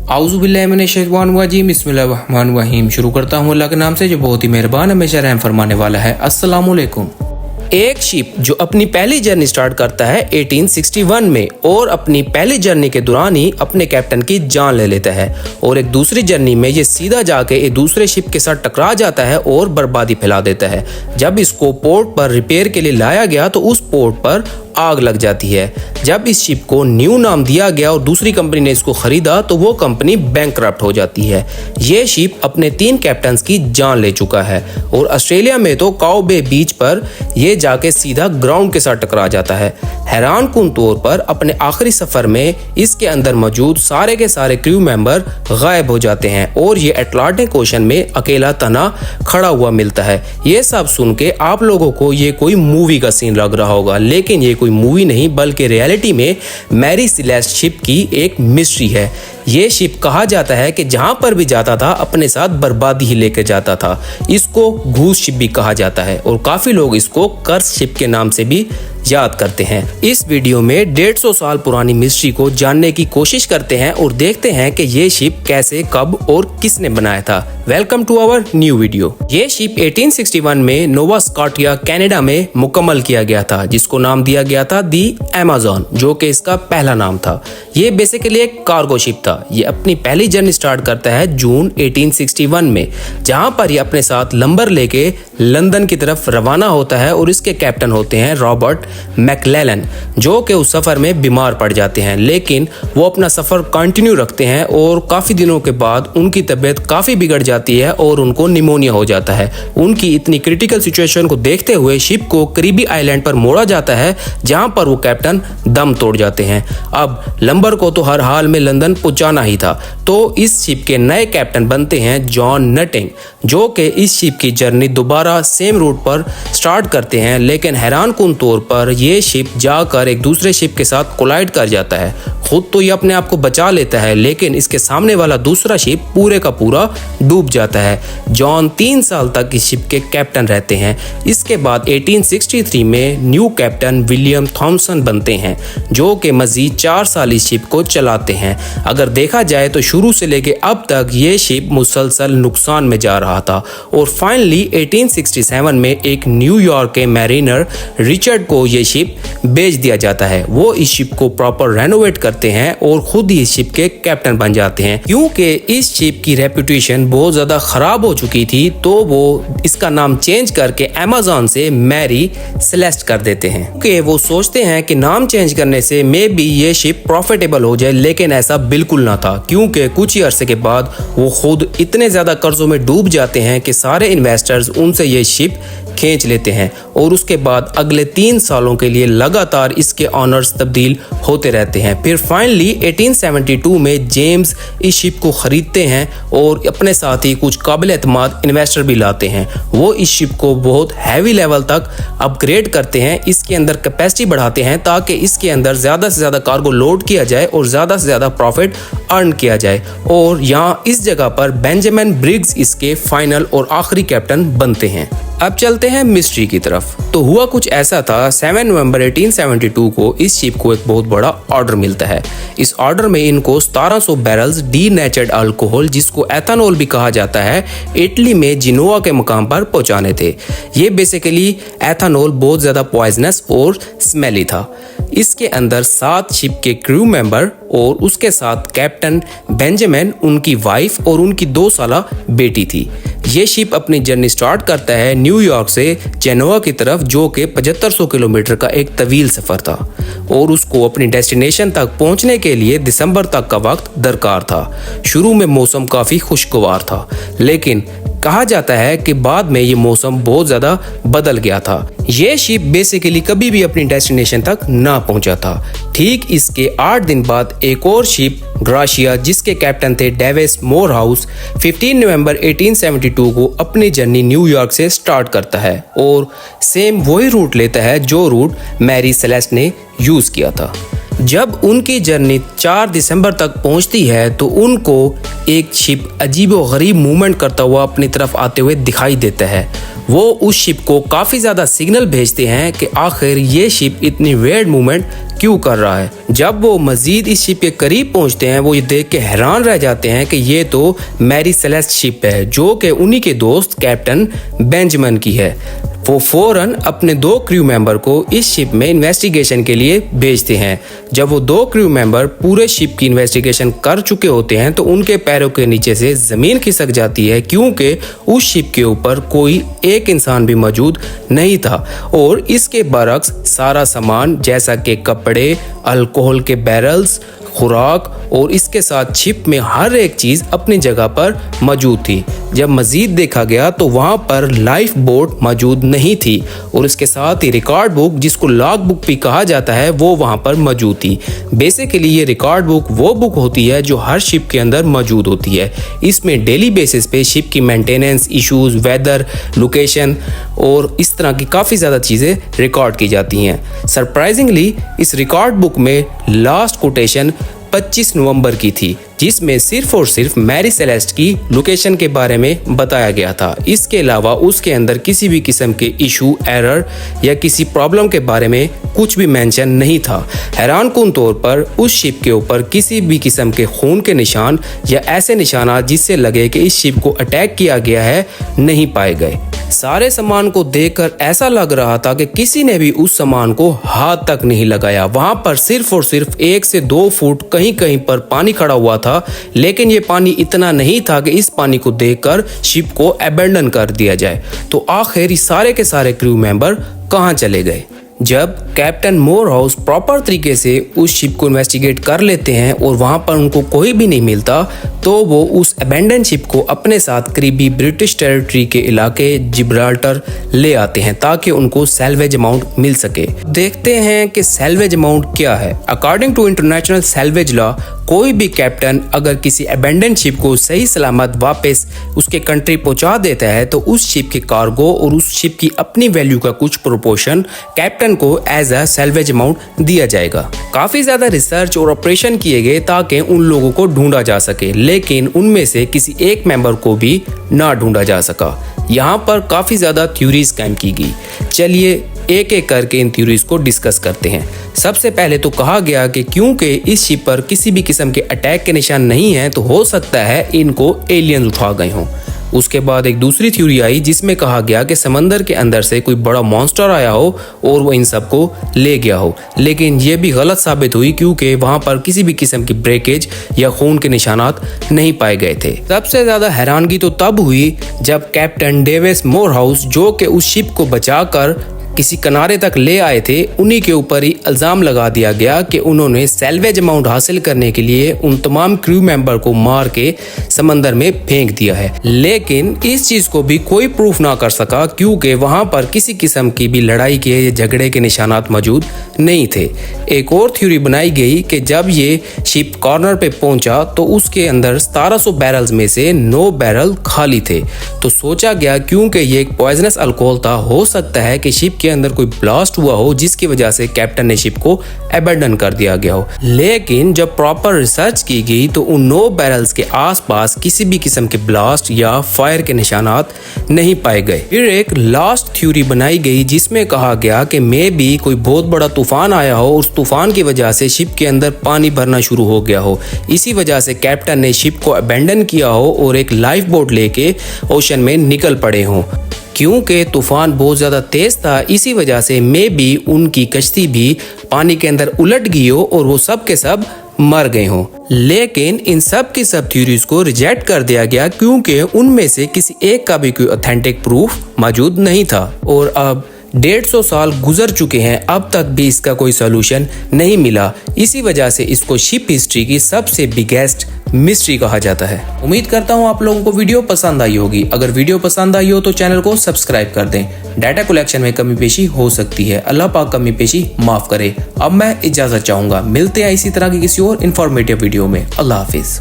आऊज़ुबिल्लाहिमिनश्शैतानिर्रजीम बिस्मिल्लाहिर्रहमानिर्रहीम। शुरू करता हूँ अल्लाह के नाम से जो बहुत ही मेहरबान हमेशा रहम फरमाने वाला है। अस्सलाम वालेकुम। एक शिप जो अपनी पहली जर्नी स्टार्ट करता है 1861 में और अपनी पहली जर्नी के दौरान ही अपने कैप्टन की जान ले लेता है, और एक दूसरी जर्नी में ये सीधा जाके एक दूसरे शिप के साथ टकरा जाता है और बर्बादी फैला देता है। जब इसको पोर्ट पर रिपेयर के लिए लाया गया तो उस पोर्ट पर आग लग जाती है। जब इस शिप को न्यू नाम दिया गया और दूसरी कंपनी ने इसको खरीदा तो वो कंपनी बैंकक्रप्ट हो जाती है। ये शिप अपने 3 कैप्टन्स की जान ले चुका है और ऑस्ट्रेलिया में तो काओ बे बीच पर ये जाके सीधा ग्राउंड के साथ टकरा जाता है। हैरान कुन तौर पर अपने आखिरी सफर में इसके अंदर मौजूद सारे के सारे क्रू मेंबर गायब हो जाते हैं और ये अटलांटिक ओशन में अकेला तना खड़ा हुआ मिलता है। ये सब सुन के आप लोगों को ये कोई मूवी का सीन लग रहा होगा, लेकिन ये कोई मूवी नहीं बल्कि रियलिटी में मैरी सेलेस्ट शिप की एक मिस्ट्री है। ये शिप कहा जाता है कि जहां पर भी जाता था अपने साथ बर्बादी ही लेकर जाता था। इसको घूस शिप भी कहा जाता है और काफी लोग इसको कर्स शिप के नाम से भी याद करते हैं। इस वीडियो में 150 साल पुरानी मिस्ट्री को जानने की कोशिश करते हैं और देखते हैं कि ये शिप कैसे, कब और किसने बनाया था। Welcome to our new video. ये शिप 1861 में नोवा स्कॉटिया कनाडा में मुकम्मल किया गया था, जिसको नाम दिया गया था दी अमेज़न, जो कि इसका पहला नाम था। ये बेसिकली एक कार्गो शिप था। ये अपनी पहली जर्नी स्टार्ट करता है जून 1861 में, जहां पर ये अपने साथ लंबर लेके लंदन की तरफ रवाना होता है और इसके कैप्टन होते हैं रॉबर्ट मैकलेलन, जो कि उस सफर में बीमार पड़ जाते हैं, लेकिन वो अपना सफर कंटिन्यू रखते हैं और काफी दिनों के बाद उनकी तबीयत काफी बिगड़ जाती है और उनको निमोनिया हो जाता है। उनकी इतनी क्रिटिकल सिचुएशन को देखते हुए शिप को करीबी आइलैंड पर मोड़ा जाता है, जहां पर वो कैप्टन दम तोड़ जाते हैं। अब लंबर को तो हर हाल में लंदन पहुंचाना ही था, तो इस शिप के नए कैप्टन बनते हैं जॉन नटिंग, जो कि इस शिप की जर्नी दोबारा सेम रूट पर स्टार्ट करते हैं। लेकिन हैरान कुन तौर पर ये शिप जाकर एक दूसरे शिप के साथ कोलाइड कर जाता है। खुद तो ये अपने आप को बचा लेता है, लेकिन इसके सामने वाला दूसरा शिप पूरे का पूरा डूब जाता है। जॉन 3 साल तक इस शिप के कैप्टन रहते हैं। इसके बाद 1863 में न्यू कैप्टन विलियम थॉमसन बनते हैं, जो कि मजीद 4 साल इस शिप को चलाते हैं। अगर देखा जाए तो शुरू से लेके अब तक ये शिप मुसलसल नुकसान में जा रहा था और फाइनली 1867 में एक न्यूयॉर्क के मैरिनर रिचर्ड को ये शिप बेच दिया जाता है। वो इस शिप को प्रॉपर रेनोवेट करते हैं और खुद ही इस शिप के कैप्टन बन जाते हैं। क्योंकि इस शिप की रेपुटेशन बहुत ज्यादा खराब हो चुकी थी, तो वो इसका नाम चेंज करके अमेज़न से मैरी सेलेस्ट कर देते हैं, क्योंकि वो सोचते हैं कि नाम चेंज करने से मे बी ये शिप प्रॉफिटेबल हो जाए, लेकिन ऐसा बिल्कुल ना था। क्योंकि कुछ ही अरसे के बाद वो खुद इतने ज्यादा कर्जों में डूब जाते हैं कि सारे इन्वेस्टर्स उनसे ये शिप खींच लेते हैं और उसके बाद अगले 3 सालों के लिए लगातार इसके ऑनर्स तब्दील होते रहते हैं। फिर फाइनली 1872 में जेम्स इस शिप को खरीदते हैं और अपने साथ ही कुछ काबिल एतमाद इन्वेस्टर भी लाते हैं। वो इस शिप को बहुत हैवी लेवल तक अपग्रेड करते हैं, इसके अंदर कैपेसिटी बढ़ाते हैं ताकि इसके अंदर ज़्यादा से ज़्यादा कार्गो लोड किया जाए और ज़्यादा से ज़्यादा प्रॉफिट अर्न किया जाए। और यहाँ इस जगह पर बेंजामिन ब्रिग्स इसके फाइनल और आखिरी कैप्टन बनते हैं। अब चलते हैं मिस्ट्री की तरफ। तो हुआ कुछ ऐसा था, 7 नवंबर 1872 को इस शिप को एक बहुत बड़ा ऑर्डर मिलता है। इस ऑर्डर में इनको 1700 बैरल्स डीनेचर्ड अल्कोहल, जिसको एथेनॉल भी कहा जाता है, इटली में जिनोवा के मुकाम पर पहुंचाने थे। ये बेसिकली एथेनॉल बहुत ज्यादा पॉइजनस और स्मेली था। इसके अंदर 7 शिप के क्रू मेंबर और उसके साथ कैप्टन बेंजामिन, उनकी वाइफ और उनकी 2 साला बेटी थी। ये शिप अपनी जर्नी स्टार्ट करता है न्यूयॉर्क से जेनोवा की तरफ, जो कि 7500 किलोमीटर का एक तवील सफर था और उसको अपनी डेस्टिनेशन तक पहुंचने के लिए दिसंबर तक का वक्त दरकार था। शुरू में मौसम काफी खुशगवार था, लेकिन कहा जाता है कि बाद में ये मौसम बहुत ज्यादा बदल गया था। ये शिप बेसिकली कभी भी अपनी डेस्टिनेशन तक ना पहुंचा था। ठीक इसके 8 दिन बाद एक और शिप ग्राशिया, जिसके कैप्टन थे डेविस मोरहाउस, 15 नवंबर 1872 को अपनी जर्नी न्यूयॉर्क से स्टार्ट करता है और सेम वही रूट लेता है जो रूट मैरी सेलेस्ट ने यूज किया था। जब उनकी जर्नी 4 दिसंबर तक पहुंचती है तो उनको एक शिप अजीबोगरीब मूवमेंट करता हुआ अपनी तरफ आते हुए दिखाई देता है। वो उस शिप को काफ़ी ज़्यादा सिग्नल भेजते हैं कि आखिर ये शिप इतनी वेयर्ड मूवमेंट क्यों कर रहा है। जब वो मजीद इस शिप के करीब पहुंचते हैं वो ये देख के हैरान रह जाते हैं कि ये तो मैरी सेलेस्ट शिप है जो कि उन्हीं के दोस्त कैप्टन बेंजामिन की है। वो फौरन अपने 2 क्रू मेंबर को इस शिप में इन्वेस्टिगेशन के लिए भेजते हैं। जब वो 2 क्रू मेंबर पूरे शिप की इन्वेस्टिगेशन कर चुके होते हैं तो उनके पैरों के नीचे से ज़मीन खिसक जाती है क्योंकि उस शिप के ऊपर कोई एक इंसान भी मौजूद नहीं था और इसके बरक्स सारा सामान जैसा कि कपड़े, अल्कोहल के बैरल्स, खुराक और इसके साथ शिप में हर एक चीज़ अपनी जगह पर मौजूद थी। जब मज़ीद देखा गया तो वहाँ पर लाइफ बोट मौजूद नहीं थी और इसके साथ ही रिकॉर्ड बुक, जिसको लॉग बुक भी कहा जाता है, वो वहाँ पर मौजूद थी। बेसिकली ये रिकॉर्ड बुक वो बुक होती है जो हर शिप के अंदर मौजूद होती है। इसमें डेली बेसिस पे शिप की मेंटेनेंस इश्यूज, वेदर, लोकेशन और इस तरह की काफ़ी ज़्यादा चीज़ें रिकॉर्ड की जाती हैं। सरप्राइजिंगली इस रिकॉर्ड बुक में लास्ट कोटेशन 25 नवंबर की थी जिसमें सिर्फ और सिर्फ मैरी सेलेस्ट की लोकेशन के बारे में बताया गया था। इसके अलावा उसके अंदर किसी भी किस्म के इशू, एरर या किसी प्रॉब्लम के बारे में कुछ भी मेंशन नहीं था। हैरानकुन तौर पर उस शिप के ऊपर किसी भी किस्म के खून के निशान या ऐसे निशाना जिससे लगे कि इस शिप को अटैक किया गया है नहीं पाए गए। सारे सामान को देखकर ऐसा लग रहा था कि किसी ने भी उस सामान को हाथ तक नहीं लगाया। वहां पर सिर्फ और सिर्फ 1 से 2 फुट कहीं कहीं पर पानी खड़ा हुआ था, लेकिन ये पानी इतना नहीं था कि इस पानी को देखकर शिप को अबैंडन कर दिया जाए। तो आखिर ये सारे के सारे क्रू मेंबर कहां चले गए? जब कैप्टन मोरहाउस प्रॉपर तरीके से उस शिप को इन्वेस्टिगेट कर लेते हैं और वहां पर उनको कोई भी नहीं मिलता तो वो उस अबैंडन शिप को अपने साथ करीबी ब्रिटिश टेरिटरी के इलाके जिब्राल्टर ले आते हैं ताकि उनको सैल्वेज अमाउंट मिल सके। देखते हैं कि सैल्वेज अमाउंट क्या है। According to international salvage law, कोई भी कैप्टन अगर किसी अबैंडन शिप को सही सलामत वापस उसके कंट्री पहुंचा देता है तो उस शिप के कार्गो और उस शिप की अपनी वैल्यू का कुछ प्रोपोर्शन कैप्टन को एज अ सैल्वेज अमाउंट दिया जाएगा। काफी ज्यादा रिसर्च और ऑपरेशन किए गए ताकि उन लोगों को ढूंढा जा सके, लेकिन उनमें से किसी एक मेंबर को भी ना ढूंढा जा सका। यहाँ पर काफी ज्यादा थ्योरीज कैंप की गई। चलिए एक एक करके इन थ्योरीज को डिस्कस करते हैं। सबसे पहले तो कहा गया कि क्योंकि इस शिप पर किसी भी किस्म के अटैक के निशान नहीं है तो हो सकता है इनको एलियन उठा गए हों। उसके बाद एक दूसरी थ्योरी आई जिसमें कहा गया कि समंदर के अंदर से कोई बड़ा मॉन्स्टर आया हो और वो इन सबको ले गया हो, लेकिन ये भी गलत साबित हुई क्योंकि वहां पर किसी भी किस्म की ब्रेकेज या खून के निशानात नहीं पाए गए थे। सबसे ज्यादा हैरानगी तो तब हुई जब कैप्टन डेविस मोरहाउस, जो कि उस शिप को बचाकर किसी किनारे तक ले आए थे, उन्हीं के ऊपर ही इल्जाम लगा दिया गया कि उन्होंने सैल्वेज अमाउंट हासिल करने के लिए उन तमाम क्रू मेंबर को मार के समंदर में फेंक दिया है। लेकिन इस चीज को भी कोई प्रूफ ना कर सका क्योंकि वहां पर किसी किस्म की भी लड़ाई के या झगड़े के निशानात मौजूद नहीं थे। एक और थ्योरी बनाई गई कि जब ये शिप कॉर्नर पे पहुंचा तो उसके अंदर 1700 बैरल्स में से 9 बैरल खाली थे। तो सोचा गया क्योंकि ये एक पॉइजनस अल्कोहल था, हो सकता है कि शिप के अंदर कोई ब्लास्ट हुआ हो जिसकी वजह से कैप्टन ने शिप को अबैंडन कर दिया गया हो। लेकिन जब प्रॉपर रिसर्च की गई तो उन 9 बैरल्स के आसपास किसी भी किस्म के ब्लास्ट या फायर के निशानात नहीं पाए गए। फिर एक लास्ट थ्योरी बनाई गई जिसमें कहा गया कि मे बी कोई बहुत बड़ा तूफान आया हो, उस तूफान की वजह से शिप के अंदर पानी भरना शुरू हो गया हो, इसी वजह से कैप्टन ने शिप को अबैंडन किया हो और एक लाइफ बोट लेके ओशन में निकल पड़े हों। क्योंकि तूफान बहुत ज़्यादा तेज़ था, इसी वजह से मे बी उनकी कश्ती भी पानी के अंदर उलट गई हो और वो सब के सब मर गए हों। लेकिन इन सब की सब थ्योरीज को रिजेक्ट कर दिया गया क्योंकि उनमें से किसी एक का भी कोई ऑथेंटिक प्रूफ मौजूद नहीं था। और अब 150 साल गुजर चुके हैं, अब तक भी इसका कोई सॉल्यूशन नहीं मिला। इसी वजह से इसको शिप हिस्ट्री की सबसे बिगेस्ट मिस्ट्री कहा जाता है। उम्मीद करता हूँ आप लोगों को वीडियो पसंद आई होगी। अगर वीडियो पसंद आई हो तो चैनल को सब्सक्राइब कर दें। डाटा कलेक्शन में कमी पेशी हो सकती है, अल्लाह पाक कमी पेशी माफ करे। अब मैं इजाजत चाहूंगा, मिलते हैं इसी तरह की किसी और इन्फॉर्मेटिव वीडियो में। अल्लाह हाफिज।